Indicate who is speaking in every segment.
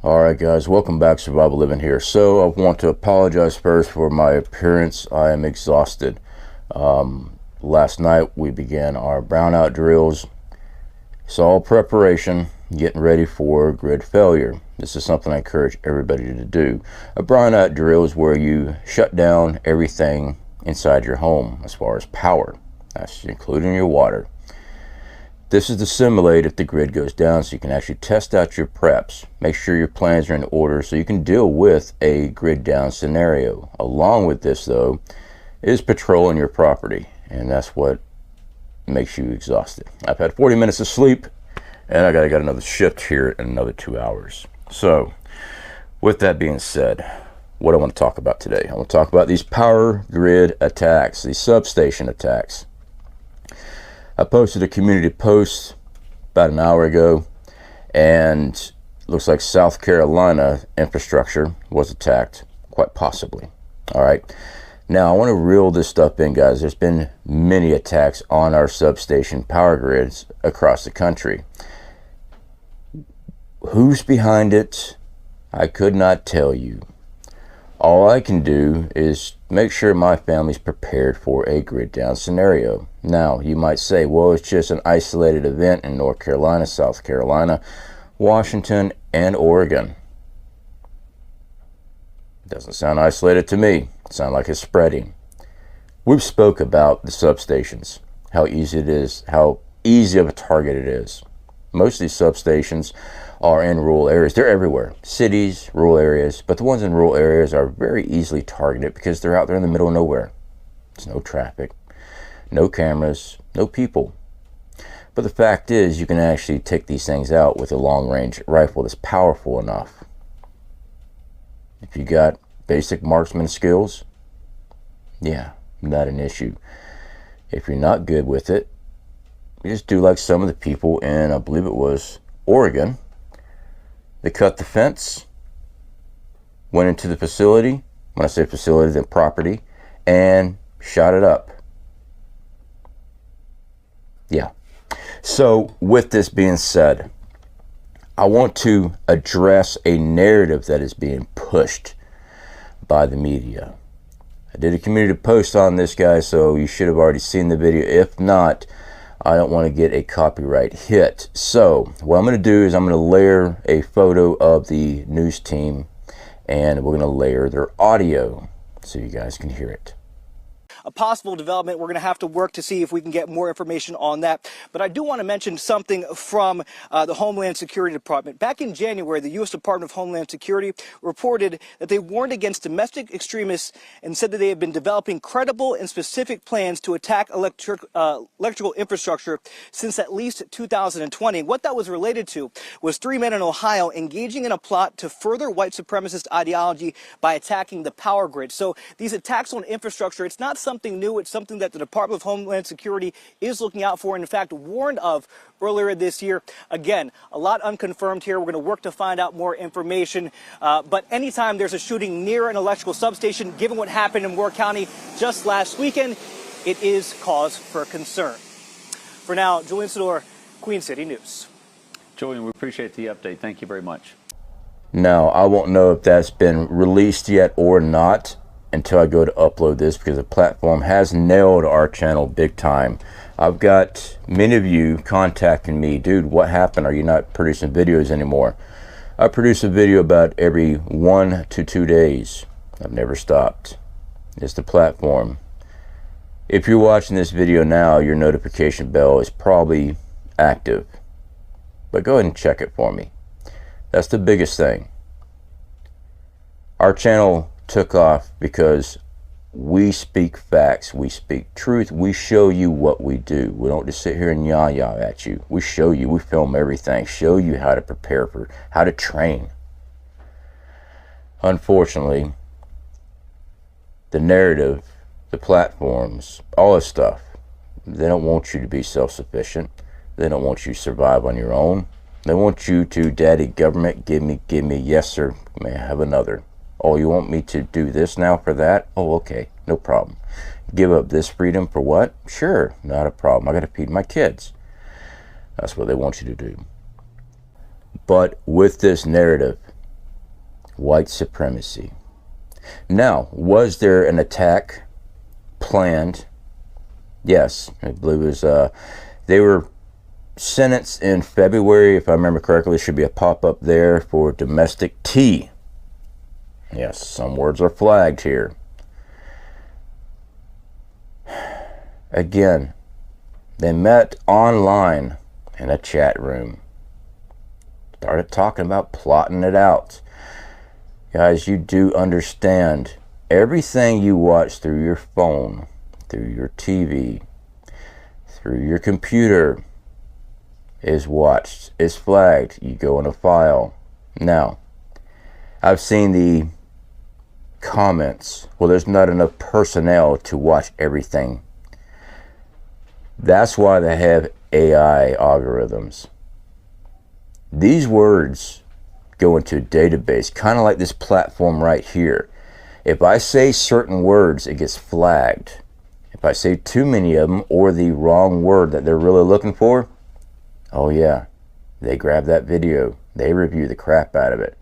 Speaker 1: Alright guys, welcome back. Survival Living here. So I want to apologize first for my appearance. I am exhausted. Last night we began our brownout drills. It's all preparation, getting ready for grid failure. This is something I encourage everybody to do. A brownout drill is where you shut down everything inside your home as far as power. That's including your water. This is to simulate if the grid goes down, so you can actually test out your preps. Make sure your plans are in order so you can deal with a grid down scenario. Along with this though is patrolling your property, and that's what makes you exhausted. I've had 40 minutes of sleep and I got another shift here in another 2 hours. So with that being said, what I want to talk about today, I want to talk about these power grid attacks, these substation attacks. I posted a community post about an hour ago, and it looks like South Carolina infrastructure was attacked, quite possibly. All right, now I want to reel this stuff in, guys. There's been many attacks on our substation power grids across the country. Who's behind it? I could not tell you. All I can do is make sure my family's prepared for a grid down scenario. Now, you might say, well, it's just an isolated event in North Carolina, South Carolina, Washington, and Oregon. It doesn't sound isolated to me. It sounds like it's spreading. We've spoke about the substations, how easy it is, how easy of a target it is. Most of these substations are in rural areas. They're everywhere, cities, rural areas, but the ones in rural areas are very easily targeted because they're out there in the middle of nowhere. There's no traffic, no cameras, no people. But the fact is, you can actually take these things out with a long-range rifle that's powerful enough. If you got basic marksman skills, yeah, not an issue. If you're not good with it, you just do like some of the people in, I believe it was Oregon. They cut the fence, went into the facility, when I say facility, then property, and shot it up. Yeah. So with this being said, I want to address a narrative that is being pushed by the media. I did a community post on this, guy, so you should have already seen the video. If not, I don't want to get a copyright hit. So what I'm going to do is I'm going to layer a photo of the news team, and we're going to layer their audio so you guys can hear it.
Speaker 2: A possible development. We're going to have to work to see if we can get more information on that. But I do want to mention something from the Homeland Security Department. Back in January, the U.S. Department of Homeland Security reported that they warned against domestic extremists and said that they have been developing credible and specific plans to attack electrical infrastructure since at least 2020. What that was related to was 3 men in Ohio engaging in a plot to further white supremacist ideology by attacking the power grid. So these attacks on infrastructure, it's not something new. It's something that the Department of Homeland Security is looking out for and, in fact, warned of earlier this year. Again, a lot unconfirmed here. We're going to work to find out more information. But anytime there's a shooting near an electrical substation, given what happened in Moore County just last weekend, it is cause for concern. For now, Julian Sador, Queen City News.
Speaker 3: Julian, we appreciate the update. Thank you very much.
Speaker 1: Now, I won't know if that's been released yet or not until I go to upload this, because the platform has nailed our channel big time. I've got many of you contacting me, dude, what happened? Are you not producing videos anymore? I produce a video about every 1 to 2 days. I've never stopped. It's the platform. If you're watching this video now, your notification bell is probably active, but go ahead and check it for me. That's the biggest thing. Our channel took off because we speak facts, we speak truth, we show you what we do. We don't just sit here and yah-yah at you. We show you, we film everything, show you how to prepare for, how to train. Unfortunately, the narrative, the platforms, all this stuff, they don't want you to be self-sufficient. They don't want you to survive on your own. They want you to, daddy government, give me, yes sir, may I have another. Oh, you want me to do this now for that? Oh, okay, no problem. Give up this freedom for what? Sure, not a problem. I got to feed my kids. That's what they want you to do. But with this narrative, white supremacy. Now, was there an attack planned? Yes, I believe it was, they were sentenced in February, if I remember correctly. There should be a pop-up there for domestic tea. Yes, some words are flagged here. Again, they met online in a chat room. Started talking about plotting it out. Guys, you do understand, everything you watch through your phone, through your TV, through your computer is watched, is flagged. You go in a file. Now, I've seen the comments, well, there's not enough personnel to watch everything. That's why they have AI algorithms. These words go into a database, kind of like this platform right here. If I say certain words, it gets flagged. If I say too many of them or the wrong word that they're really looking for, oh yeah, they grab that video, they review the crap out of it.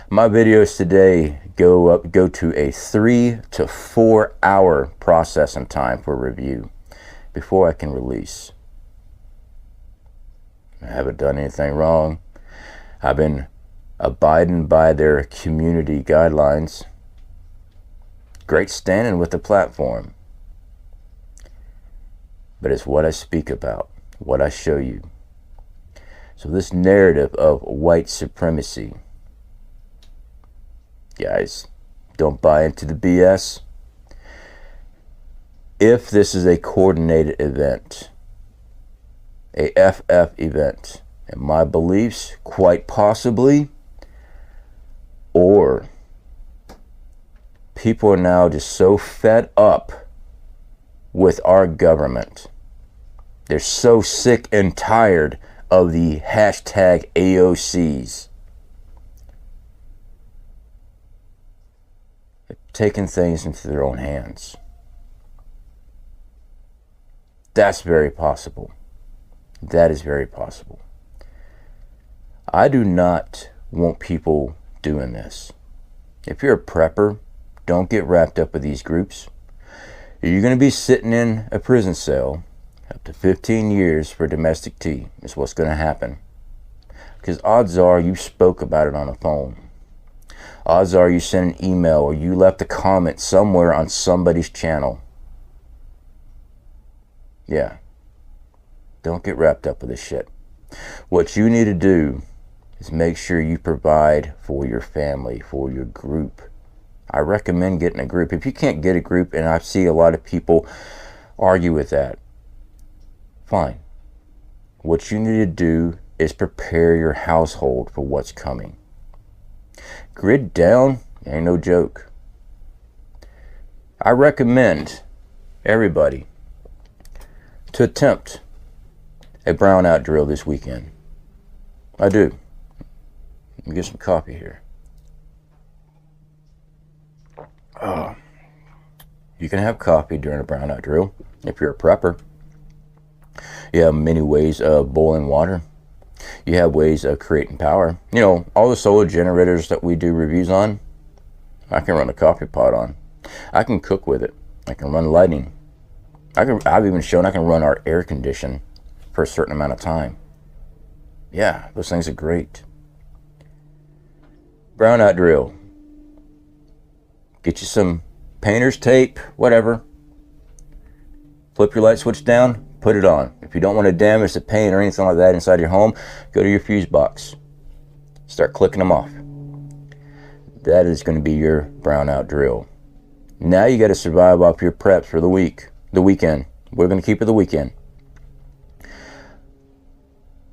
Speaker 1: My videos today go to a 3 to 4 hour processing time for review before I can release. I haven't done anything wrong. I've been abiding by their community guidelines. Great standing with the platform. But it's what I speak about, what I show you. So this narrative of white supremacy, guys, don't buy into the BS. If this is a coordinated event, a FF event, in my beliefs, quite possibly, or people are now just so fed up with our government. They're so sick and tired of the hashtag AOCs. They're taking things into their own hands. That's very possible. That is very possible. I do not want people doing this. If you're a prepper, don't get wrapped up with these groups. You're going to be sitting in a prison cell up to 15 years for domestic tea is what's going to happen. Because odds are you spoke about it on the phone. Odds are you sent an email or you left a comment somewhere on somebody's channel. Yeah. Don't get wrapped up with this shit. What you need to do is make sure you provide for your family, for your group. I recommend getting a group. If you can't get a group, and I see a lot of people argue with that, fine. What you need to do is prepare your household for what's coming. Grid down ain't no joke. I recommend everybody to attempt a brownout drill this weekend. I do. Let me get some coffee here. You can have coffee during a brownout drill if you're a prepper. You have many ways of boiling water. You have ways of creating power. You know, all the solar generators that we do reviews on, I can run a coffee pot on. I can cook with it. I can run lighting. I've even shown I can run our air condition for a certain amount of time. Yeah, those things are great. Brownout drill. Get you some painter's tape, whatever. Flip your light switch down, put it on. If you don't want to damage the paint or anything like that inside your home, go to your fuse box. Start clicking them off. That is going to be your brownout drill. Now you got to survive off your preps for the weekend. We're going to keep it the weekend.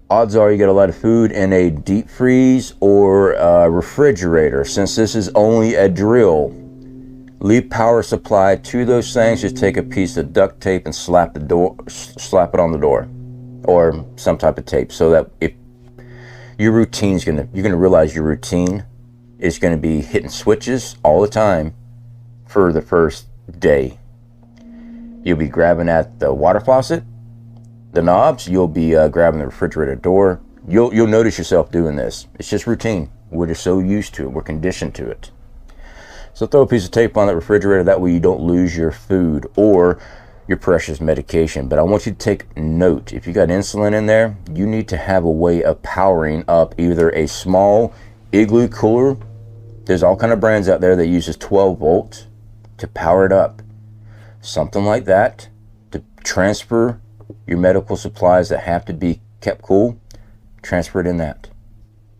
Speaker 1: Odds are you get a lot of food in a deep freeze or a refrigerator. Since this is only a drill, leave power supply to those things. Just take a piece of duct tape and slap it on the door, or some type of tape, so that if your routine's you're gonna realize your routine is gonna be hitting switches all the time for the first day. You'll be grabbing at the water faucet, the knobs. You'll be grabbing the refrigerator door. You'll notice yourself doing this. It's just routine. We're just so used to it. We're conditioned to it. So throw a piece of tape on that refrigerator. That way you don't lose your food or your precious medication. But I want you to take note. If you got insulin in there, you need to have a way of powering up either a small igloo cooler. There's all kind of brands out there that uses 12 volts to power it up. Something like that to transfer your medical supplies that have to be kept cool. Transfer it in that.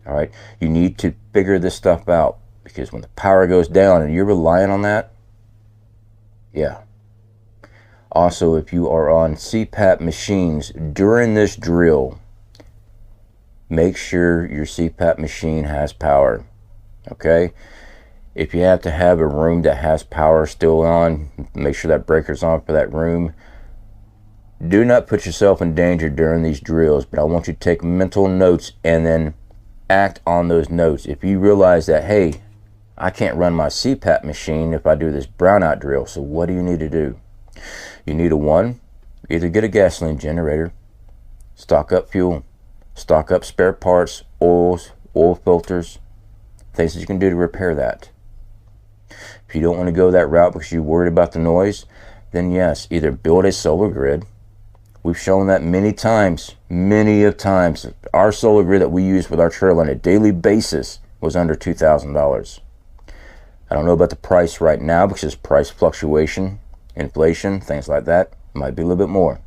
Speaker 1: All right. You need to figure this stuff out, because when the power goes down and you're relying on that, yeah. Also, if you are on CPAP machines during this drill, make sure your CPAP machine has power. Okay? If you have to have a room that has power still on, make sure that breaker's on for that room. Do not put yourself in danger during these drills, but I want you to take mental notes and then act on those notes. If you realize that, hey, I can't run my CPAP machine if I do this brownout drill, so what do you need to do? You need either get a gasoline generator, stock up fuel, stock up spare parts, oils, oil filters, things that you can do to repair that. If you don't want to go that route because you're worried about the noise, then yes, either build a solar grid. We've shown that many times. Our solar grid that we use with our trail on a daily basis was under $2,000. I don't know about the price right now because price fluctuation, inflation, things like that. Might be a little bit more.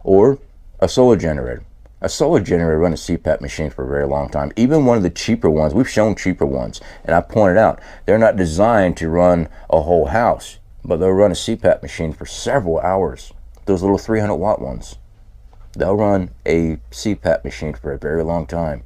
Speaker 1: Or a solar generator. A solar generator run a CPAP machine for a very long time. Even one of the cheaper ones, we've shown cheaper ones, and I pointed out, they're not designed to run a whole house, but they'll run a CPAP machine for several hours. Those little 300 watt ones, they'll run a CPAP machine for a very long time.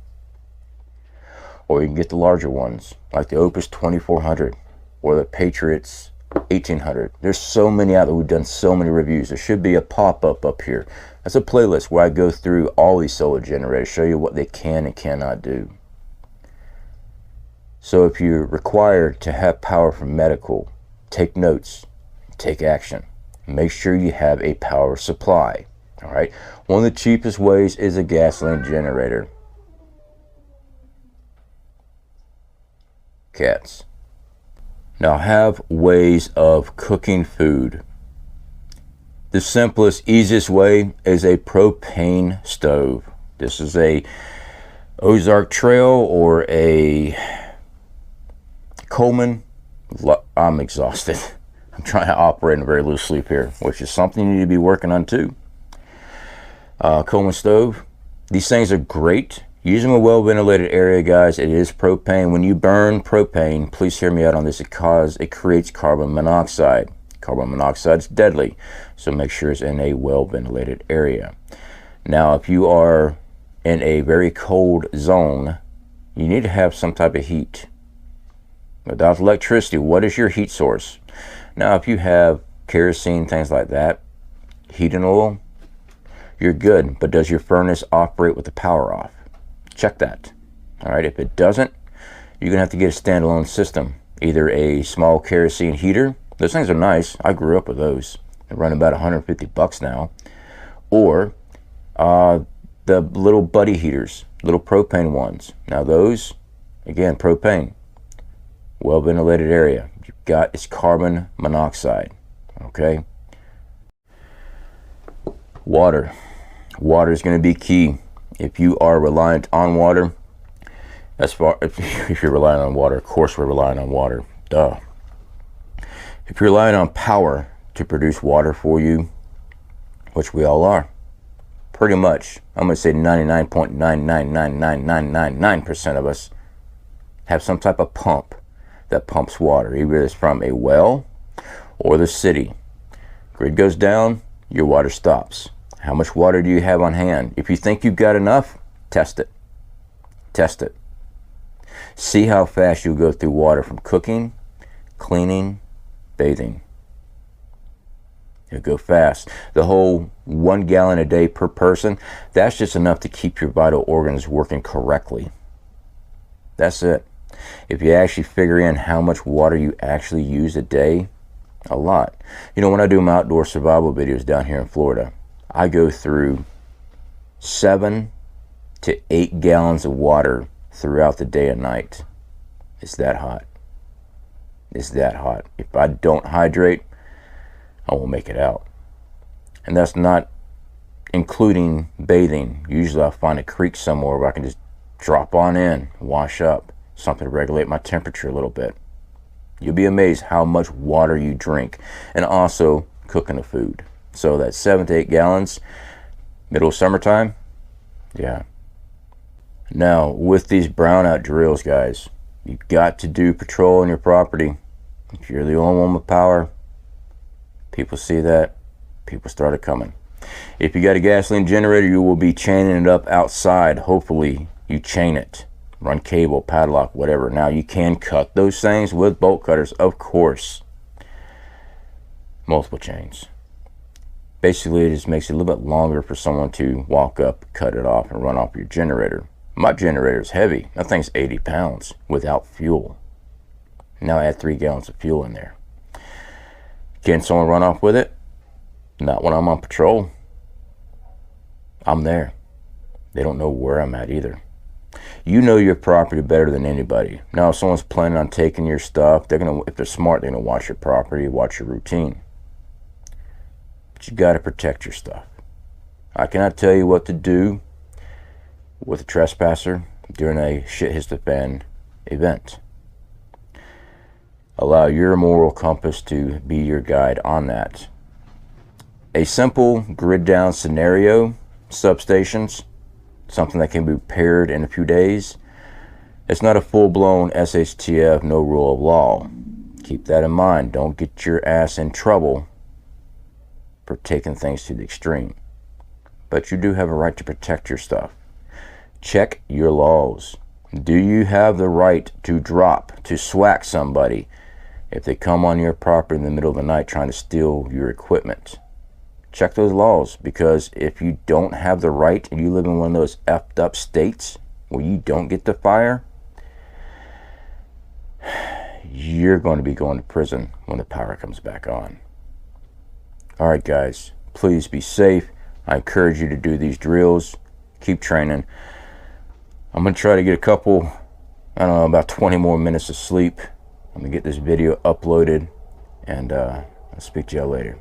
Speaker 1: Or you can get the larger ones, like the Oupes 2400 or the Patriots 1800. There's so many out there. We've done so many reviews. There should be a pop-up up here. That's a playlist where I go through all these solar generators, show you what they can and cannot do. So if you're required to have power from medical, take notes, take action. Make sure you have a power supply. All right. One of the cheapest ways is a gasoline generator. Cats. Now have ways of cooking food. The simplest, easiest way is a propane stove. This is a Ozark Trail or a Coleman. I'm exhausted. I'm trying to operate in a very loose sleep here, which is something you need to be working on too. Coleman stove. These things are great. Use them in a well-ventilated area, guys. It is propane. When you burn propane, please hear me out on this. It creates carbon monoxide. Carbon monoxide is deadly, so make sure it's in a well-ventilated area. Now, if you are in a very cold zone, you need to have some type of heat. Without electricity, what is your heat source? Now, if you have kerosene, things like that, heating oil, you're good. But does your furnace operate with the power off? Check that. All right, if it doesn't, you're gonna have to get a standalone system, either a small kerosene heater. Those things are nice. I grew up with those. They run about 150 bucks now. Or the little buddy heaters, little propane ones. Now those, again, propane, well ventilated area. You've got its carbon monoxide. Okay. Water. Water is going to be key. If you are reliant on water, if you're relying on water, of course we're relying on water. Duh. If you're relying on power to produce water for you, which we all are, pretty much, I'm going to say 99.9999999% of us have some type of pump that pumps water, either it's from a well or the city. Grid goes down, your water stops. How much water do you have on hand? If you think you've got enough, test it. Test it. See how fast you'll go through water from cooking, cleaning, bathing. You'll go fast. The whole 1 gallon a day per person, that's just enough to keep your vital organs working correctly. That's it. If you actually figure in how much water you actually use a day, a lot. You know, when I do my outdoor survival videos down here in Florida, I go through 7 to 8 gallons of water throughout the day and night. It's that hot. It's that hot. If I don't hydrate, I won't make it out. And that's not including bathing. Usually I find a creek somewhere where I can just drop on in, wash up, something to regulate my temperature a little bit. You'll be amazed how much water you drink, and also cooking the food. So that's 7 to 8 gallons, middle of summertime, yeah. Now with these brownout drills, guys, you've got to do patrol on your property. If you're the only one with power, people see that, people started coming. If you got a gasoline generator, you will be chaining it up outside. Hopefully you chain it, run cable, padlock, whatever. Now you can cut those things with bolt cutters, of course. Multiple chains. Basically it just makes it a little bit longer for someone to walk up, cut it off, and run off your generator. My generator is heavy. That thing's 80 pounds without fuel. Now add 3 gallons of fuel in there. Can someone run off with it? Not when I'm on patrol. I'm there. They don't know where I'm at either. You know your property better than anybody. Now, if someone's planning on taking your stuff, they're gonna, if they're smart, they're gonna watch your property, watch your routine. But you gotta protect your stuff. I cannot tell you what to do with a trespasser during a shit hits the fan event. Allow your moral compass to be your guide on that. A simple grid down scenario, substations, something that can be repaired in a few days. It's not a full-blown SHTF, no rule of law. Keep that in mind. Don't get your ass in trouble for taking things to the extreme. But you do have a right to protect your stuff. Check your laws. Do you have the right to drop, to swack somebody if they come on your property in the middle of the night trying to steal your equipment? Check those laws, because if you don't have the right and you live in one of those effed up states where you don't get to fire, you're going to be going to prison when the power comes back on. All right, guys, please be safe. I encourage you to do these drills. Keep training. I'm going to try to get a couple, I don't know, about 20 more minutes of sleep. I'm going to get this video uploaded, and I'll speak to y'all later.